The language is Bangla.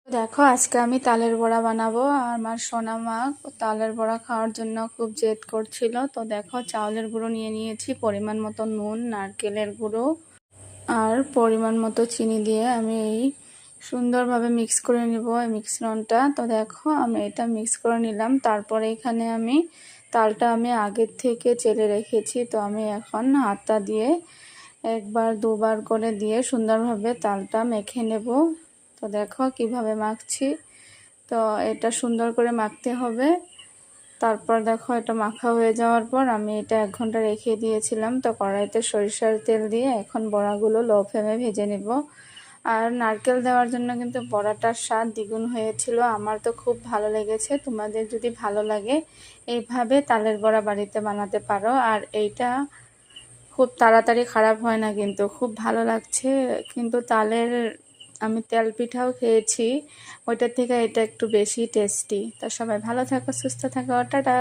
দেখো আজকে আমি তালের বড়া বানাবো। আর আমার সোনা মা তালের বড়া খাওয়ার জন্য খুব জেদ করছিল। তো দেখো চাউলের গুঁড়ো নিয়ে নিয়েছি, পরিমাণ মতো নুন, নারকেলের গুঁড়ো আর পরিমাণ মতো চিনি দিয়ে আমি এই সুন্দরভাবে মিক্স করে নিব এই মিশ্রণটা। তো দেখো আমি এটা মিক্স করে নিলাম। তারপরে এখানে আমি তালটা আমি আগের থেকে চেলে রেখেছি। তো আমি এখন হাতটা দিয়ে একবার দুবার করে দিয়ে সুন্দরভাবে তালটা মেখে নেব। তো দেখো কিভাবে মাখছি। তো এটা সুন্দর করে মাখতে হবে। তারপর দেখো এটা মাখা হয়ে যাওয়ার পর আমি এটা 1 ঘন্টা রেখে দিয়েছিলাম। তো কড়াইতে সরিষার তেল দিয়ে এখন বড়াগুলো লো ফ্লেমে ভেজে নেব। আর নারকেল দেওয়ার জন্য কিন্তু বড়াটার স্বাদ দ্বিগুণ হয়েছিল। আমার তো খুব ভালো লেগেছে। তোমাদের যদি ভালো লাগে এইভাবে তালের বড়া বাড়িতে বানাতে পারো। আর এইটা খুব তাড়াতাড়ি খারাপ হয় না, কিন্তু খুব ভালো লাগছে। কিন্তু তালের আমি তেল পিঠাও খেয়েছি, ওইটার থেকে এটা একটু বেশি টেস্টি। তা সবাই ভালো থাকো, সুস্থ থাকো, টাটা।